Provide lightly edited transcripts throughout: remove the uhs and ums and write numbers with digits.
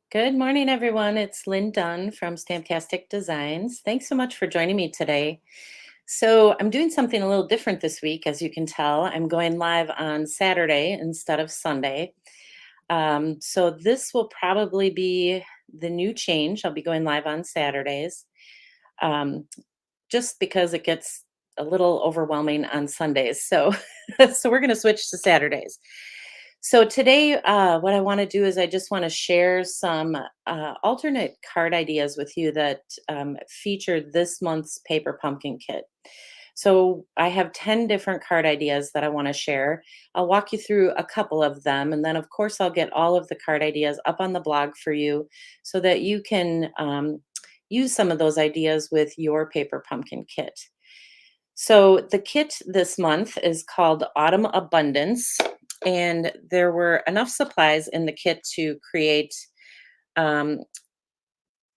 Good morning, everyone. It's Lynn Dunn from Stamptastic Designs. Thanks so much for joining me today. So, I'm doing something a little different this week, as you can tell. I'm going live on Saturday instead of Sunday. So, this will probably be the new change. I'll be going live on Saturdays um, just because it gets a little overwhelming on Sundays. So, so we're going to switch to Saturdays. So today, what I want to do is I just want to share some alternate card ideas with you that feature this month's paper pumpkin kit. So I have 10 different card ideas that I want to share. I'll walk you through a couple of them, and then of course I'll get all of the card ideas up on the blog for you so that you can use some of those ideas with your paper pumpkin kit. So the kit this month is called Autumn Abundance, and there were enough supplies in the kit to create, um,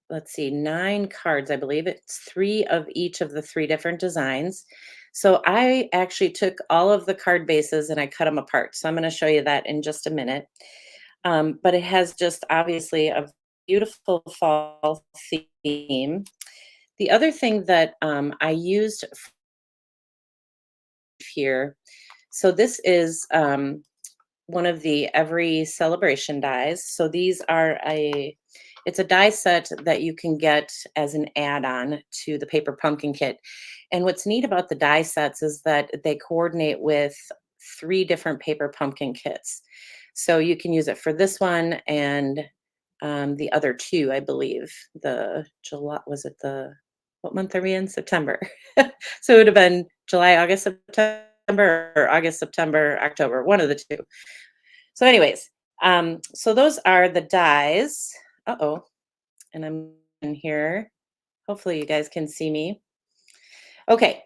let's see, 9 cards, I believe. It's 3 of each of the 3 different designs. So I actually took all of the card bases and I cut them apart. So I'm going to show you that in just a minute. But it has just obviously a beautiful fall theme. The other thing that I used here. So this is one of the Every Celebration dies. So these are it's a die set that you can get as an add-on to the paper pumpkin kit. And what's neat about the die sets is that they coordinate with 3 different paper pumpkin kits. So you can use it for this one and the other 2, I believe. The July, was it the, what month are we in? September. So it would have been July, August, September, or August, September, October, one of the 2. So, anyways, so those are the dies. Uh-oh, and I'm in here. Hopefully you guys can see me. Okay.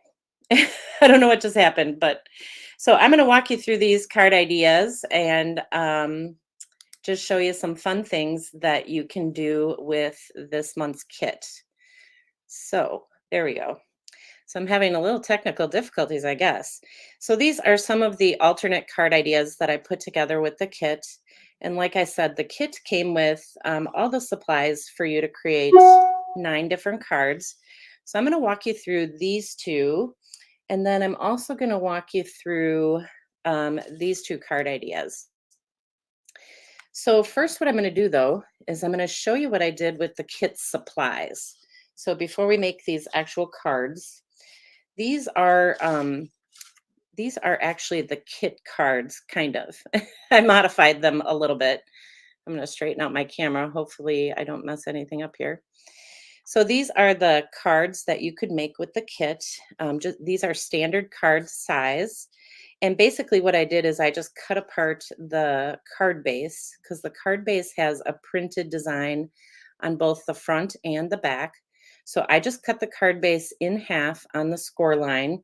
I don't know what just happened, but so I'm going to walk you through these card ideas and just show you some fun things that you can do with this month's kit. So there we go. So I'm having a little technical difficulties, I guess. So these are some of the alternate card ideas that I put together with the kit. And like I said, the kit came with all the supplies for you to create 9 different cards. So I'm going to walk you through these 2. And then I'm also going to walk you through these 2 card ideas. So first, what I'm going to do though, is I'm going to show you what I did with the kit supplies. So before we make these actual cards, these are actually the kit cards, kind of. I modified them a little bit. I'm going to straighten out my camera. Hopefully I don't mess anything up here. So these are the cards that you could make with the kit. These are standard card size. And basically what I did is I just cut apart the card base because the card base has a printed design on both the front and the back. So I just cut the card base in half on the score line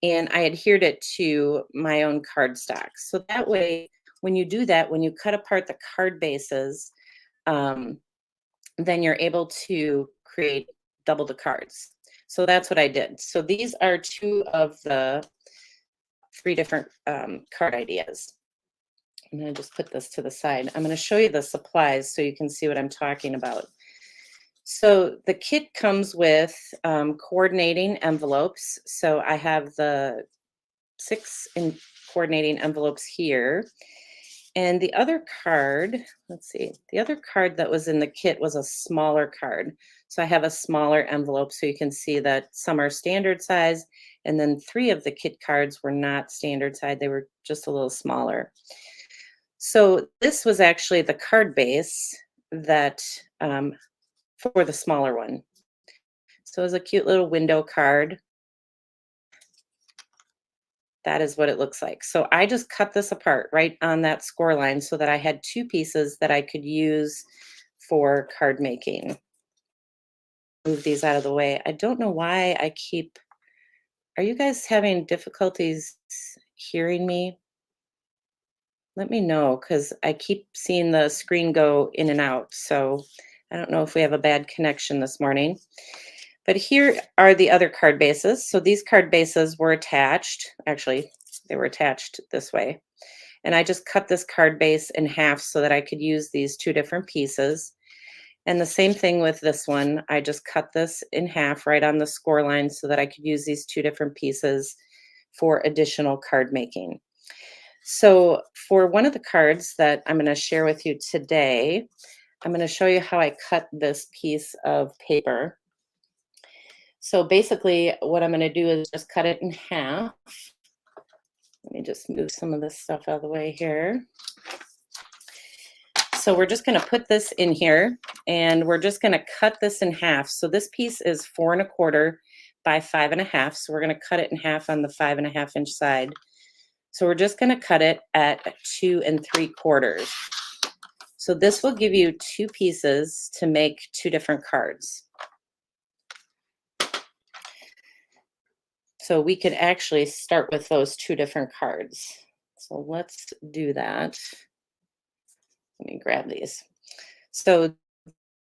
and I adhered it to my own cardstock. So that way, when you do that, when you cut apart the card bases, um, then you're able to create double the cards. So that's what I did. So these are 2 of the 3 different card ideas. I'm going to just put this to the side. I'm going to show you the supplies so you can see what I'm talking about. So the kit comes with coordinating envelopes. So I have the 6 in coordinating envelopes here. And the other card, let's see, the other card that was in the kit was a smaller card. So I have a smaller envelope so you can see that some are standard size. And then 3 of the kit cards were not standard size, they were just a little smaller. So this was actually the card base that for the smaller one. So it was a cute little window card. That is what it looks like. So I just cut this apart right on that score line so that I had 2 pieces that I could use for card making. Move these out of the way. I don't know why are you guys having difficulties hearing me? Let me know because I keep seeing the screen go in and out. So I don't know if we have a bad connection this morning. But here are the other card bases. So these card bases were attached. Actually, they were attached this way. And I just cut this card base in half so that I could use these 2 different pieces. And the same thing with this one. I just cut this in half right on the score line so that I could use these two different pieces for additional card making. So for one of the cards that I'm going to share with you today, I'm going to show you how I cut this piece of paper. So basically what I'm going to do is just cut it in half. Let me just move some of this stuff out of the way here. So we're just going to put this in here and we're just going to cut this in half. So this piece is 4 1/4 by 5 1/2. So we're going to cut it in half on the 5 1/2 inch side. So we're just going to cut it at 2 3/4. So this will give you two pieces to make two different cards. So we could actually start with those two different cards. So let's do that. Let me grab these. So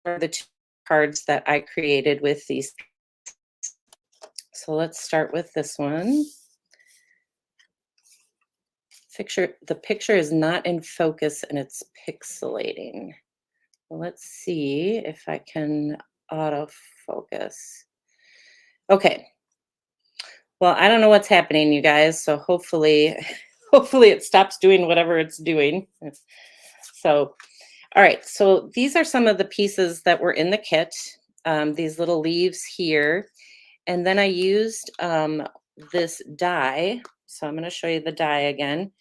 are the two cards that I created with these. So let's start with this one. The picture is not in focus and it's pixelating. Let's see if I can autofocus. Okay. Well, I don't know what's happening, you guys. So hopefully it stops doing whatever it's doing. So, all right. So these are some of the pieces that were in the kit. These little leaves here. And then I used this die. So I'm going to show you the die again.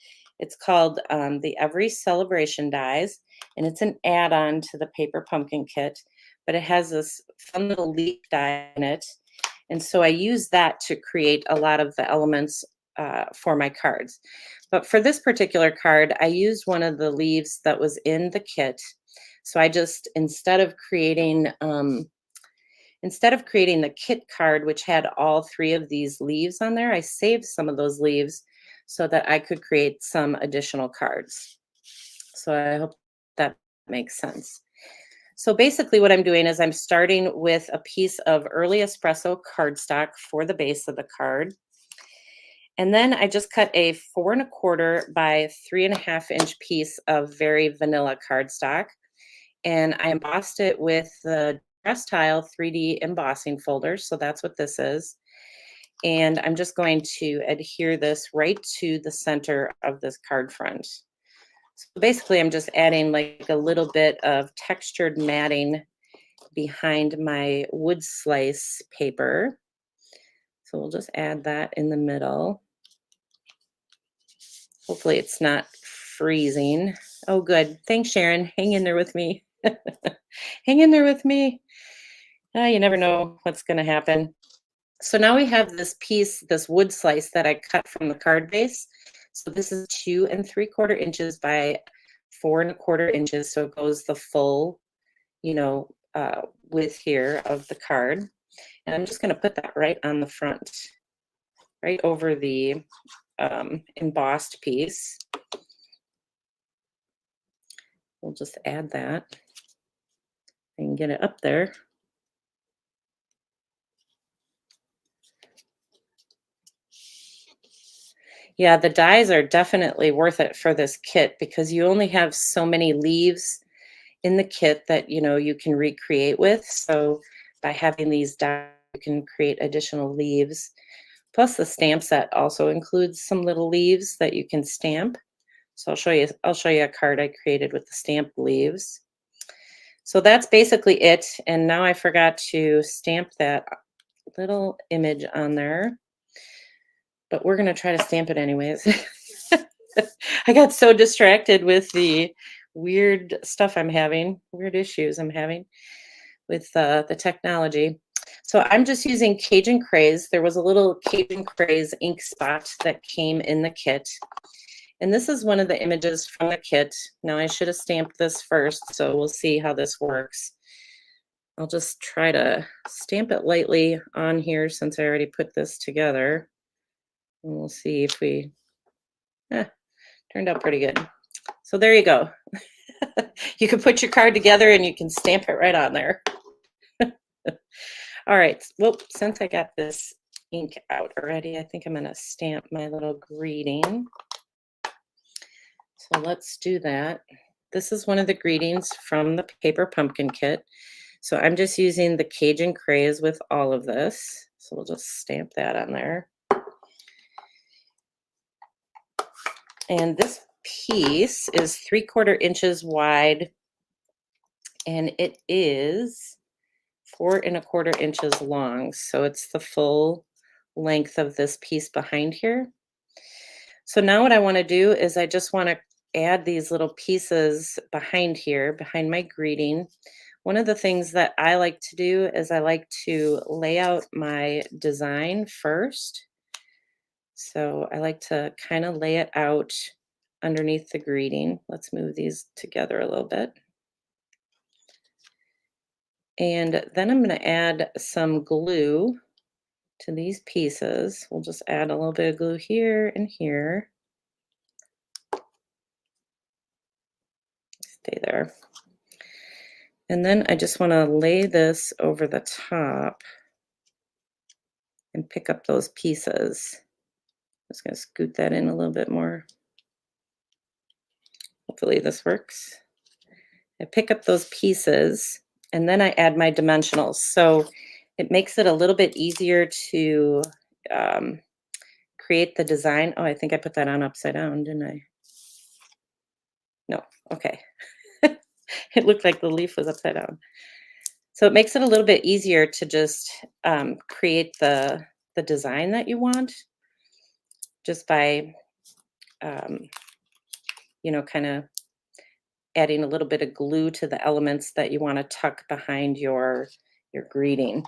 It's called the Every Celebration dies, and it's an add-on to the Paper Pumpkin kit, but it has this fun little leaf die in it. And so I use that to create a lot of the elements for my cards. But for this particular card, I used one of the leaves that was in the kit. So I just, instead of creating the kit card, which had all three of these leaves on there, I saved some of those leaves so that I could create some additional cards. So I hope that makes sense. So basically what I'm doing is I'm starting with a piece of early espresso cardstock for the base of the card. And then I just cut a 4 1/4 by 3 1/2 inch piece of very vanilla cardstock. And I embossed it with the Dress Tile 3D embossing folder. So that's what this is. And I'm just going to adhere this right to the center of this card front. So basically I'm just adding like a little bit of textured matting behind my wood slice paper. So we'll just add that in the middle. Hopefully it's not freezing. Oh, good. Thanks, Sharon. Hang in there with me. Hang in there with me. You never know what's going to happen. So now we have this piece, this wood slice that I cut from the card base. So this is 2 3/4 inches by 4 1/4 inches. So it goes the full, width here of the card. And I'm just going to put that right on the front, right over the embossed piece. We'll just add that and get it up there. Yeah, the dies are definitely worth it for this kit because you only have so many leaves in the kit that you can recreate with. So by having these dies, you can create additional leaves. Plus the stamp set also includes some little leaves that you can stamp. So I'll show you a card I created with the stamped leaves. So that's basically it. And now I forgot to stamp that little image on there, but we're going to try to stamp it anyways. I got so distracted with the weird stuff I'm having, weird issues I'm having with the technology. So I'm just using Cajun Craze. There was a little Cajun Craze ink spot that came in the kit. And this is one of the images from the kit. Now I should have stamped this first, so we'll see how this works. I'll just try to stamp it lightly on here since I already put this together. And we'll see if turned out pretty good. So there you go. You can put your card together and you can stamp it right on there. All right, well, since I got this ink out already, I think I'm gonna stamp my little greeting. So let's do that. this is one of the greetings from the paper pumpkin kit. So I'm just using the Cajun Craze with all of this. So we'll just stamp that on there. And this piece is 3/4 inches wide, and it is 4 1/4 inches long. So it's the full length of this piece behind here. So now what I want to do is I just want to add these little pieces behind here, behind my greeting. One of the things that I like to do is I like to lay out my design first. So I like to kind of lay it out underneath the greeting. Let's move these together a little bit. And then I'm going to add some glue to these pieces. We'll just add a little bit of glue here and here. Stay there. And then I just want to lay this over the top and pick up those pieces. I'm just going to scoot that in a little bit more. Hopefully this works. I pick up those pieces and then I add my dimensionals. So it makes it a little bit easier to create the design. Oh, I think I put that on upside down, didn't I? No, okay. It looked like the leaf was upside down. So it makes it a little bit easier to just create the design that you want just by, you know, kind of adding a little bit of glue to the elements that you want to tuck behind your greeting.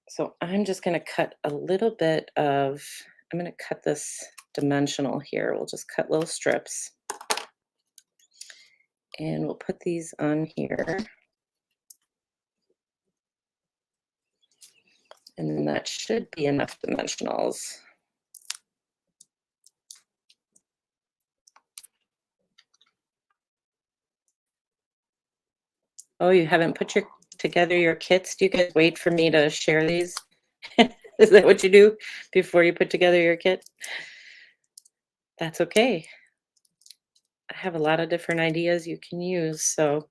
So I'm just going to cut a little bit of, I'm going to cut this dimensional here. We'll just cut little strips. And we'll put these on here. And then that should be enough dimensionals. Oh, you haven't put together your kits? Do you guys wait for me to share these? Is that what you do before you put together your kit? That's okay. I have a lot of different ideas you can use. So,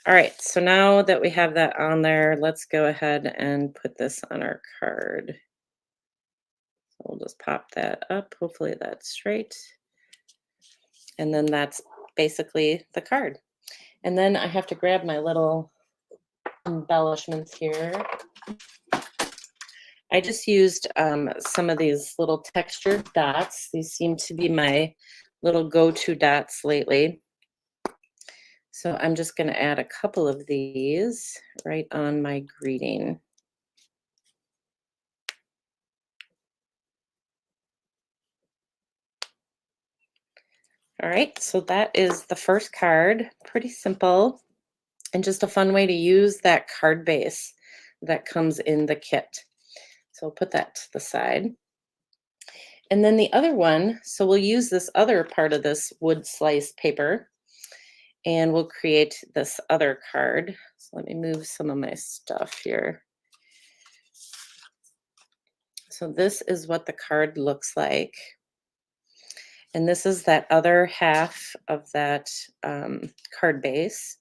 all right. So now that we have that on there, let's go ahead and put this on our card. So we'll just pop that up. Hopefully that's straight. And then that's basically the card. And then I have to grab my little embellishments here. I just used some of these little textured dots. These seem to be my little go-to dots lately. So I'm just going to add a couple of these right on my greeting. All right, so that is the first card. Pretty simple and just a fun way to use that card base that comes in the kit. So I'll put that to the side. And then the other one, so we'll use this other part of this wood slice paper and we'll create this other card. So let me move some of my stuff here. So this is what the card looks like. And this is that other half of that card base.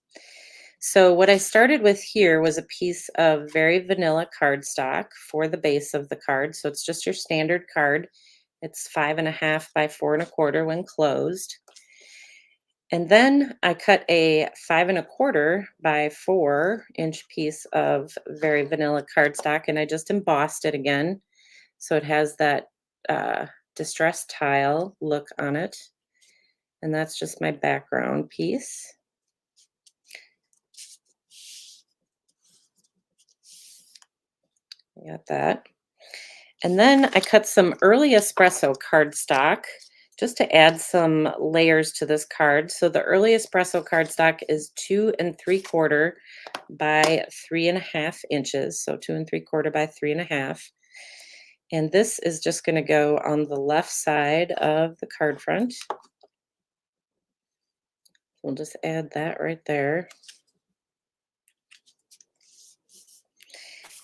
So what I started with here was a piece of very vanilla cardstock for the base of the card. So it's just your standard card. It's 5.5 by 4 1/4 when closed. And then I cut a 5 1/4 by 4-inch piece of very vanilla cardstock and I just embossed it again. So it has that distressed tile look on it. And that's just my background piece. Got that. And then I cut some early espresso cardstock just to add some layers to this card. So the early espresso cardstock is 2 3/4 by 3.5 inches. So 2 3/4 by 3.5. And this is just going to go on the left side of the card front. We'll just add that right there.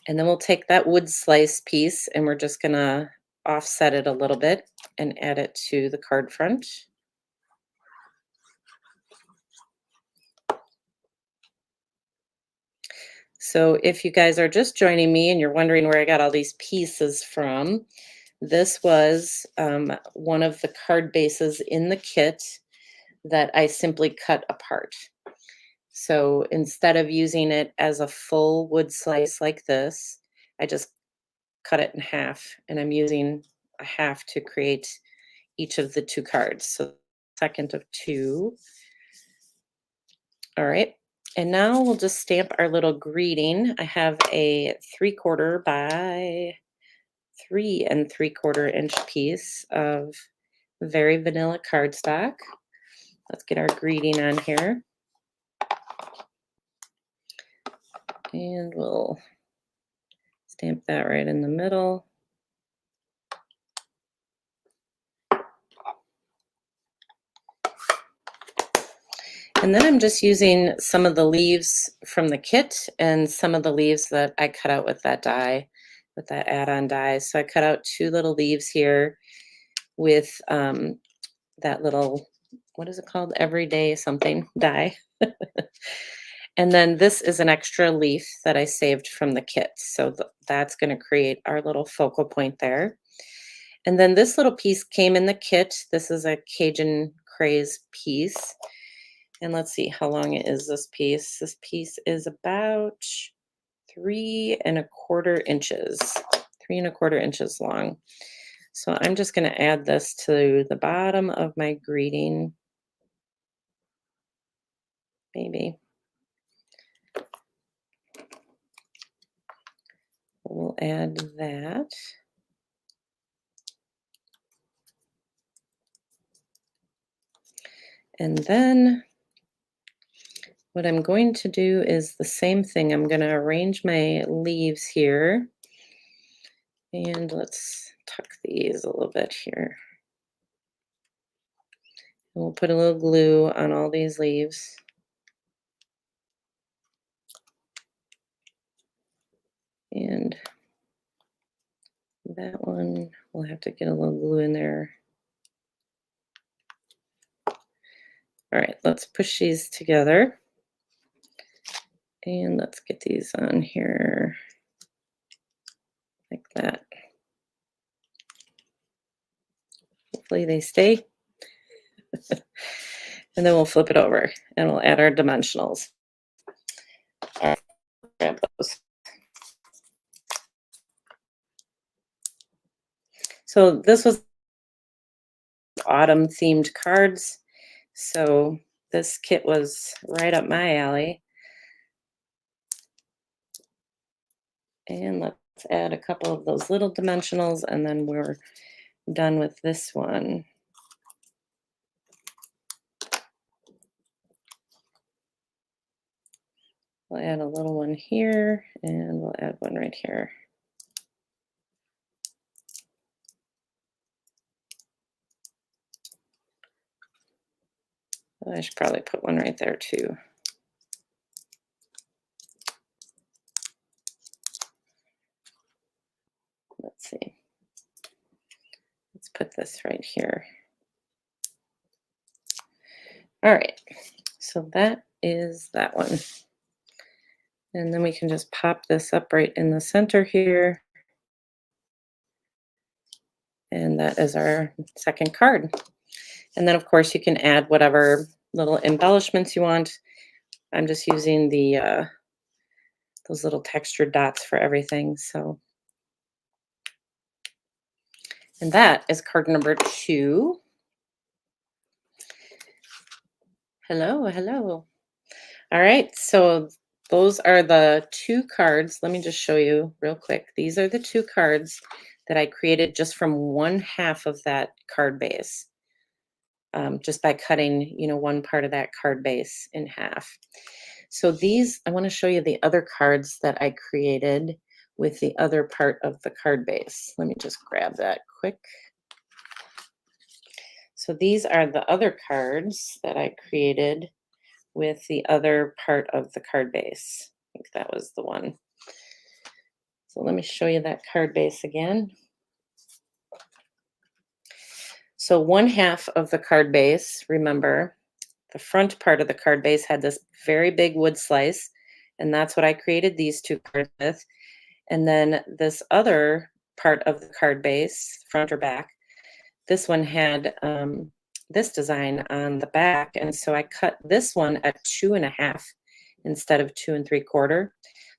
And then we'll take that wood slice piece and we're just going to offset it a little bit and add it to the card front. So if you guys are just joining me and you're wondering where I got all these pieces from, this was one of the card bases in the kit that I simply cut apart. So instead of using it as a full wood slice like this, I just cut it in half, and I'm using a half to create each of the two cards. So second of two. All right. And now we'll just stamp our little greeting. I have a 3/4 by 3 3/4 inch piece of very vanilla cardstock. Let's get our greeting on here. And we'll stamp that right in the middle. And then I'm just using some of the leaves from the kit and some of the leaves that I cut out with that die, with that add-on die. So I cut out 2 little leaves here with that little, what is it called? Everyday something die. And then this is an extra leaf that I saved from the kit. So that's going to create our little focal point there. And then this little piece came in the kit. This is a Cajun Craze piece. And let's see, how long is this piece? This piece is about 3 1/4 inches, 3 1/4 inches long. So I'm just going to add this to the bottom of my greeting, maybe. We'll add that. And then what I'm going to do is the same thing. I'm going to arrange my leaves here. And let's tuck these a little bit here. And we'll put a little glue on all these leaves. And that one, we'll have to get a little glue in there. All right, let's push these together. And let's get these on here like that. Hopefully they stay. And then we'll flip it over and we'll add our dimensionals. All right, grab those. So this was autumn themed cards. So this kit was right up my alley. And let's add a couple of those little dimensionals and then we're done with this one. We'll add a little one here and we'll add one right here. I should probably put one right there too. Let's see. Let's put this right here. All right, so that is that one. And then we can just pop this up right in the center here. And that is our second card. And then of course you can add whatever little embellishments you want. I'm just using the those little textured dots for everything. So, and that is card number 2. Hello, hello. All right, so those are the 2 cards. Let me just show you real quick. These are the 2 cards that I created just from 1/2 of that card base. Just by cutting, one part of that card base in half. So these, I want to show you the other cards that I created with the other part of the card base. Let me just grab that quick. So these are the other cards that I created with the other part of the card base. I think that was the one. So let me show you that card base again. So 1/2 of the card base, remember, the front part of the card base had this very big wood slice, And that's what I created these two cards with. And then this other part of the card base, front or back, this one had this design on the back. And so I cut this one at 2.5 instead of 2 3/4.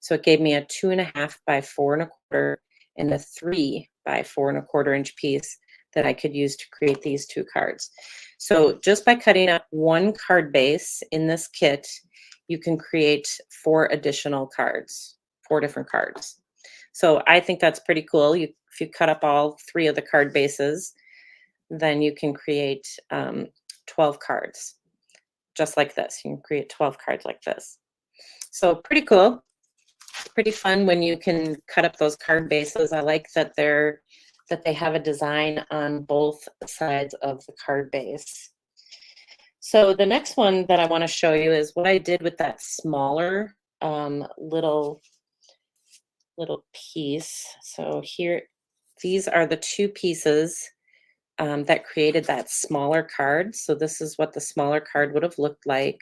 So it gave me a 2.5 by 4 1/4 and a 3 by 4 1/4 inch piece that I could use to create these two cards. So just by cutting up one card base in this kit, you can create 4 additional cards, 4 different cards. So I think that's pretty cool. If you cut up all 3 of the card bases, then you can create 12 cards just like this. You can create 12 cards like this. So pretty cool, pretty fun when you can cut up those card bases. I like that they have a design on both sides of the card base. So the next one that I want to show you is what I did with that smaller little piece. So here, these are the 2 pieces that created that smaller card. So this is what the smaller card would have looked like.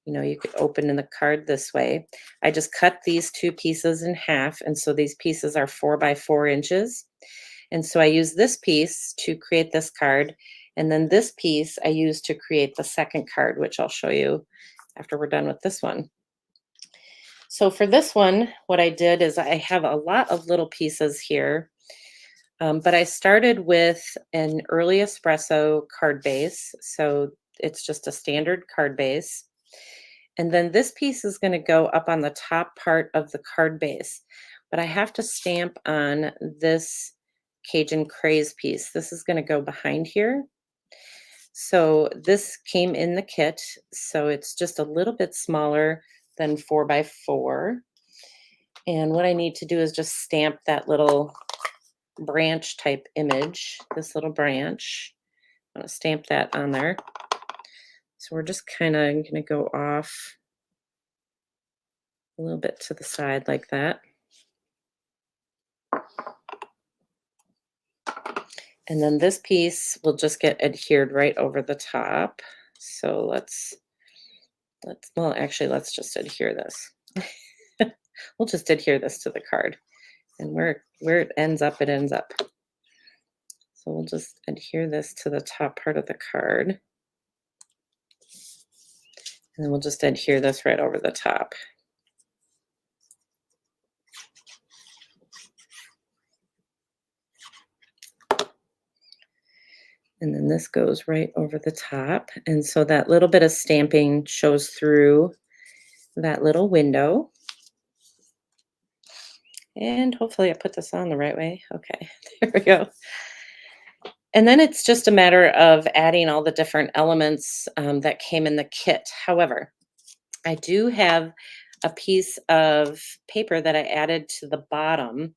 You know, you could open in the card this way. I just cut these 2 pieces in half, and so these pieces are 4 by 4 inches. And so I use this piece to create this card, and then this piece I use to create the second card, which I'll show you after we're done with this one. So for this one, what I did is I have a lot of little pieces here, but I started with an early espresso card base. So it's just a standard card base. And then this piece is going to go up on the top part of the card base, but I have to stamp on this Cajun Craze piece. This is going to go behind here. So this came in the kit, so it's just a little bit smaller than 4 by 4. And what I need to do is just stamp that little branch type image, this little branch. I'm going to stamp that on there. So we're just kind of going to go off a little bit to the side like that. And then this piece will just get adhered right over the top. So let's just adhere this. We'll just adhere this to the card. And where it ends up, it ends up. So we'll just adhere this to the top part of the card. And then we'll just adhere this right over the top. And then this goes right over the top. And so that little bit of stamping shows through that little window. And hopefully I put this on the right way. Okay, there we go. And then it's just a matter of adding all the different elements that came in the kit. However, I do have a piece of paper that I added to the bottom.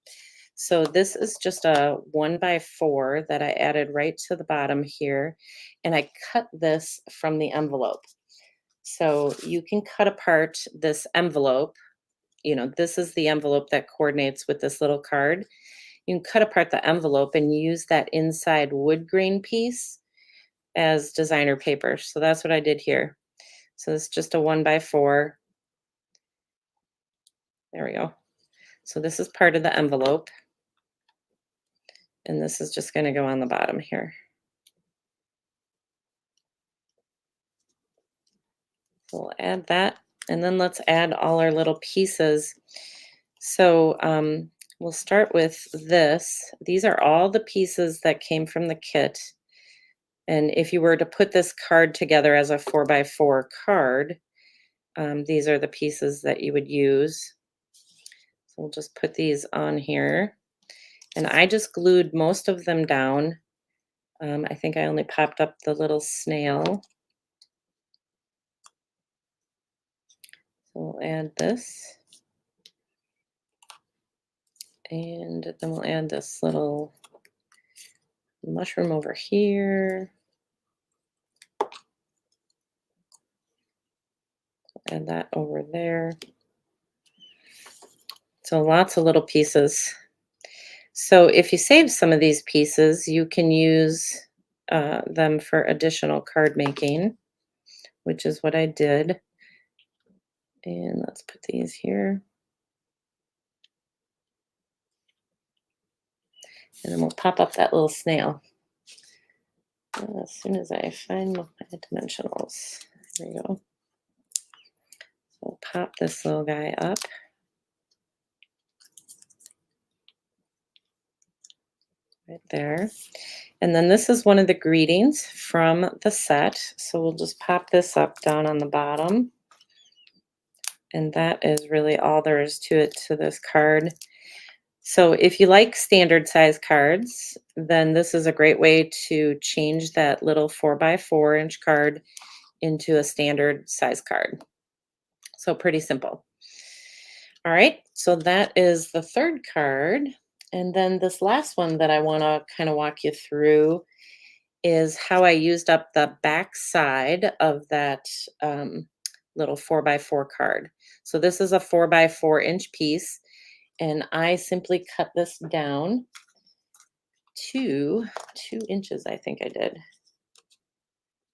So this is just a 1 by 4 that I added right to the bottom here. And I cut this from the envelope. So you can cut apart this envelope. You know, this is the envelope that coordinates with this little card. You can cut apart the envelope and use that inside wood grain piece as designer paper. So that's what I did here. So it's just a 1 by 4. There we go. So this is part of the envelope. And this is just going to go on the bottom here. So we'll add that. And then let's add all our little pieces. So we'll start with this. These are all the pieces that came from the kit. And if you were to put this card together as a 4 by 4 card, these are the pieces that you would use. So we'll just put these on here. And I just glued most of them down. I think I only popped up the little snail. So we'll add this. And then we'll add this little mushroom over here. Add that over there. So lots of little pieces. So if you save some of these pieces, you can use them for additional card making, which is what I did. And let's put these here. And then we'll pop up that little snail. As soon as I find my dimensionals. There we go. So we'll pop this little guy up. Right there. And then this is one of the greetings from the set. So we'll just pop this up down on the bottom. And that is really all there is to it, to this card. So if you like standard size cards, then this is a great way to change that little 4x4 inch card into a standard size card. So pretty simple. All right, so that is the third card. And then this last one that I want to kind of walk you through is how I used up the back side of that little 4x4 card. So this is a 4x4 inch piece, and I simply cut this down to 2 inches, I think I did,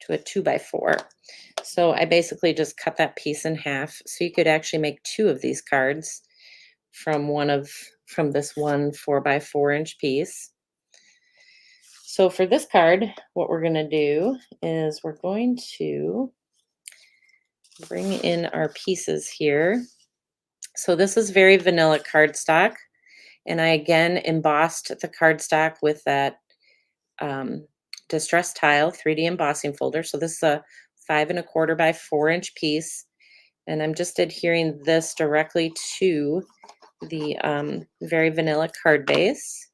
to a 2x4. So I basically just cut that piece in half. So you could actually make 2 of these cards from this one 4x4 inch piece. So for this card, what we're going to do is we're going to bring in our pieces here. So this is very vanilla cardstock, and I again embossed the cardstock with that Distress Tile 3D embossing folder. So this is a 5¼ by 4 inch piece, and I'm just adhering this directly to the very vanilla card base.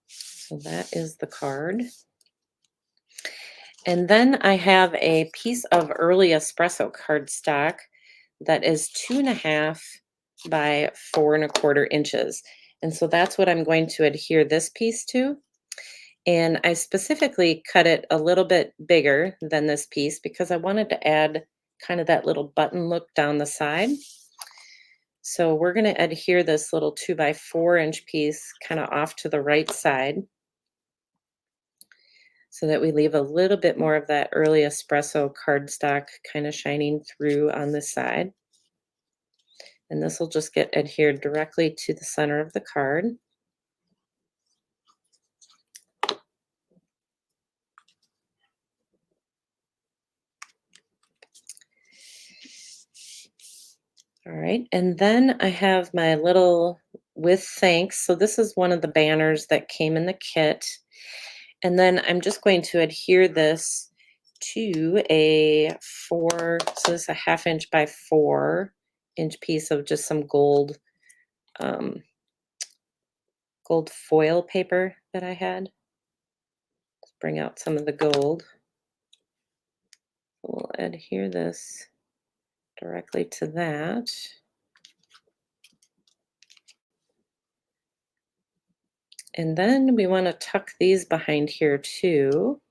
So that is the card. And then I have a piece of early espresso cardstock that is 2½ by 4¼ inches. And so that's what I'm going to adhere this piece to. And I specifically cut it a little bit bigger than this piece because I wanted to add kind of that little button look down the side. So we're going to adhere this little 2×4 inch piece kind of off to the right side, so that we leave a little bit more of that early espresso cardstock kind of shining through on this side. And this will just get adhered directly to the center of the card. All right, and then I have my little with thanks. So this is one of the banners that came in the kit. And then I'm just going to adhere this to a so this is a 1/2 inch by 4 inch piece of just some gold gold foil paper that I had. Let's bring out some of the gold. We'll adhere this directly to that. And then we want to tuck these behind here too.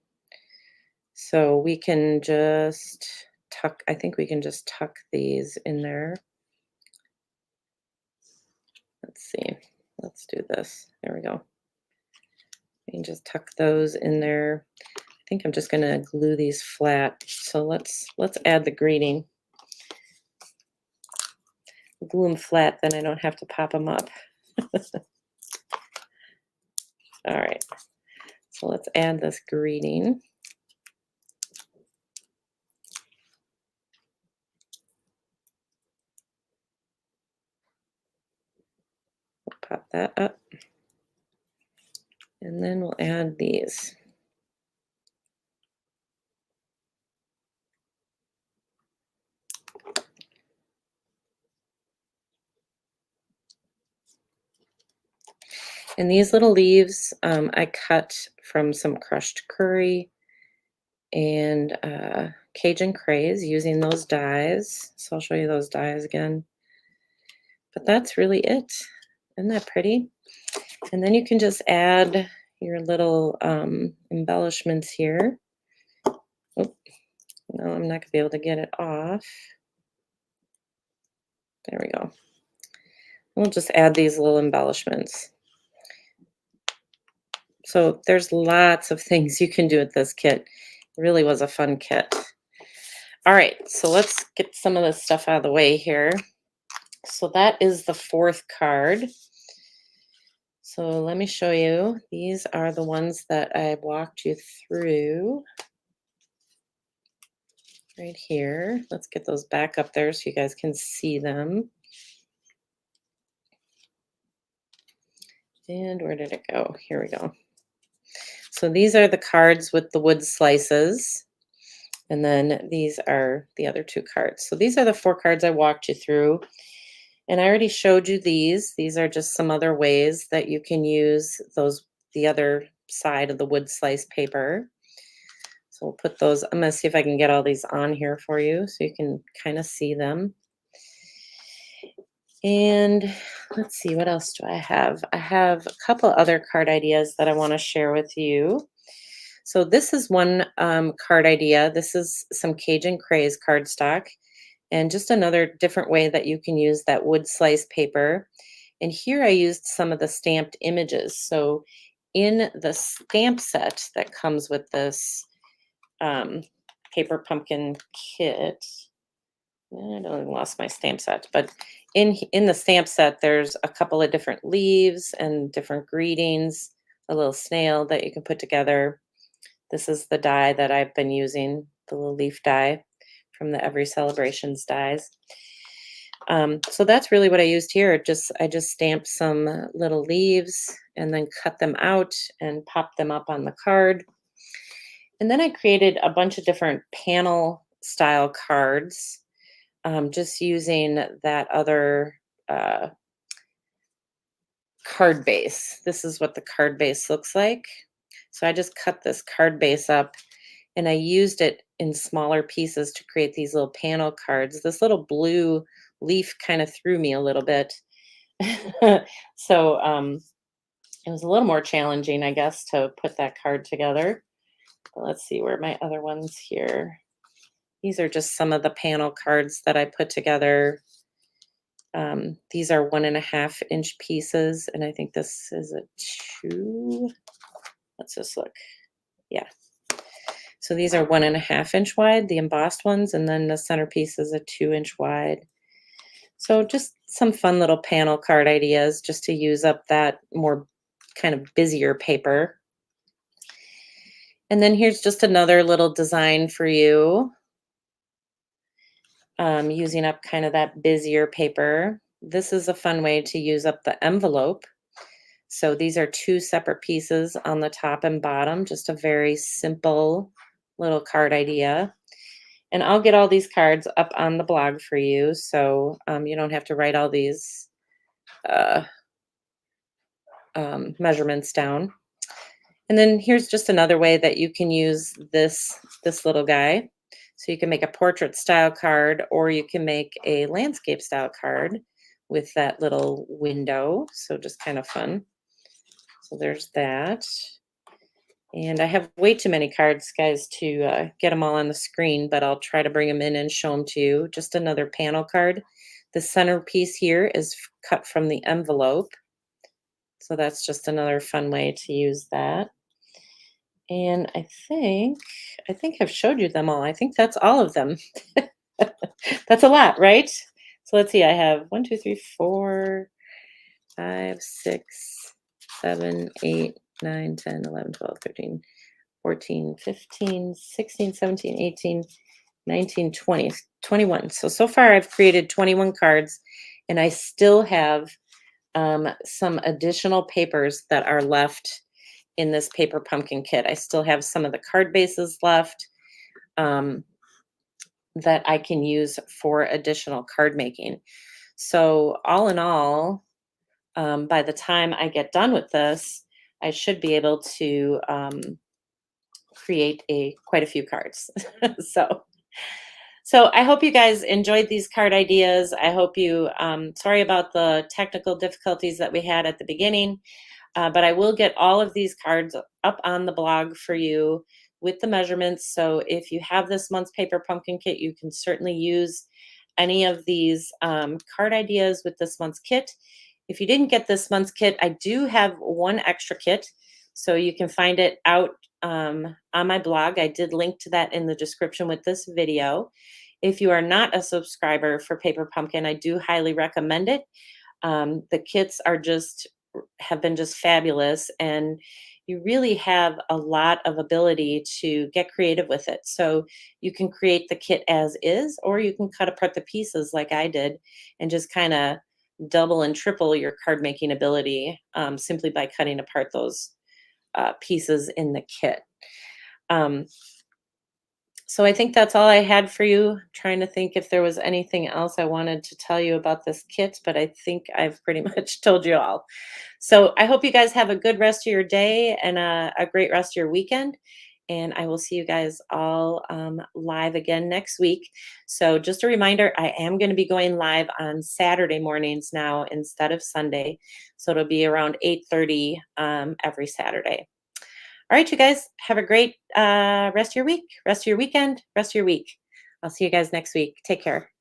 So we can just tuck, I think we can just tuck these in there. Let's see. Let's do this. There we go. We can just tuck those in there. I think I'm just going to glue these flat. So let's add the greeting. Glue them flat, then I don't have to pop them up. All right. So let's add this greeting. We'll pop that up. And then we'll add these. And these little leaves I cut from some crushed curry and Cajun craze using those dies. So I'll show you those dies again. But that's really it. Isn't that pretty? And then you can just add your little embellishments here. Oh, no, I'm not going to be able to get it off. There we go. We'll just add these little embellishments. So there's lots of things you can do with this kit. Really was a fun kit. All right, so let's get some of this stuff out of the way here. So that is the fourth card. So let me show you. These are the ones that I walked you through right here. Let's get those back up there so you guys can see them. And where did it go? Here we go. So these are the cards with the wood slices. And then these are the other two cards. So these are the four cards I walked you through. And I already showed you these. These are just some other ways that you can use the other side of the wood slice paper. So we'll put those, I'm gonna see if I can get all these on here for you so you can kind of see them. And let's see, what else do I have? I have a couple other card ideas that I want to share with you. So this is one card idea. This is some Cajun Craze cardstock, and just another different way that you can use that wood slice paper. And here I used some of the stamped images. So in the stamp set that comes with this paper pumpkin kit, I don't lost my stamp set, but in the stamp set, there's a couple of different leaves and different greetings, a little snail that you can put together. This is the die that I've been using, the little leaf die from the Every Celebrations dies. So that's really what I used here. I just stamped some little leaves and then cut them out and popped them up on the card. And then I created a bunch of different panel style cards, just using that other card base. This is what the card base looks like. So I just cut this card base up and I used it in smaller pieces to create these little panel cards. This little blue leaf kind of threw me a little bit. So it was a little more challenging, I guess, to put that card together. But let's see where my other ones here. These are just some of the panel cards that I put together. These are 1.5-inch pieces, and I think this is a 2. Let's just look. Yeah. So these are 1.5-inch wide, the embossed ones, and then the centerpiece is a 2-inch wide. So just some fun little panel card ideas just to use up that more kind of busier paper. And then here's just another little design for you, using up kind of that busier paper. This is a fun way to use up the envelope. So these are 2 separate pieces on the top and bottom, just a very simple little card idea. And I'll get all these cards up on the blog for you, so you don't have to write all these measurements down. And then here's just another way that you can use this little guy. So you can make a portrait style card, or you can make a landscape style card with that little window. So just kind of fun. So there's that. And I have way too many cards, guys, to get them all on the screen, but I'll try to bring them in and show them to you. Just another panel card. The centerpiece here is cut from the envelope. So that's just another fun way to use that. And I think I've showed you them all. I think that's all of them. That's a lot, right? So let's see. I have 1, 2, 3, 4, 5, 6, 7, 8, 9, 10, 11, 12, 13, 14, 15, 16, 17, 18, 19, 20, 21. So far I've created 21 cards, and I still have some additional papers that are left in this paper pumpkin kit. I still have some of the card bases left that I can use for additional card making. So all in all, by the time I get done with this, I should be able to create quite a few cards. So I hope you guys enjoyed these card ideas. I hope you, sorry about the technical difficulties that we had at the beginning, but I will get all of these cards up on the blog for you with the measurements. So if you have this month's paper pumpkin kit, you can certainly use any of these card ideas with this month's kit. If you didn't get this month's kit, I do have one extra kit. So you can find it out on my blog. I did link to that in the description with this video. If you are not a subscriber for Paper Pumpkin, I do highly recommend it. The kits are just have been just fabulous, and you really have a lot of ability to get creative with it. So you can create the kit as is, or you can cut apart the pieces like I did and just kind of double and triple your card making ability, simply by cutting apart those pieces in the kit. Um, so I think that's all I had for you. Trying to think if there was anything else I wanted to tell you about this kit, but I think I've pretty much told you all. So I hope you guys have a good rest of your day and a great rest of your weekend. And I will see you guys all live again next week. So just a reminder, I am going to be going live on Saturday mornings now instead of Sunday. So it'll be around 8:30 every Saturday. All right, you guys, have a great rest of your week, rest of your weekend, rest of your week. I'll see you guys next week. Take care.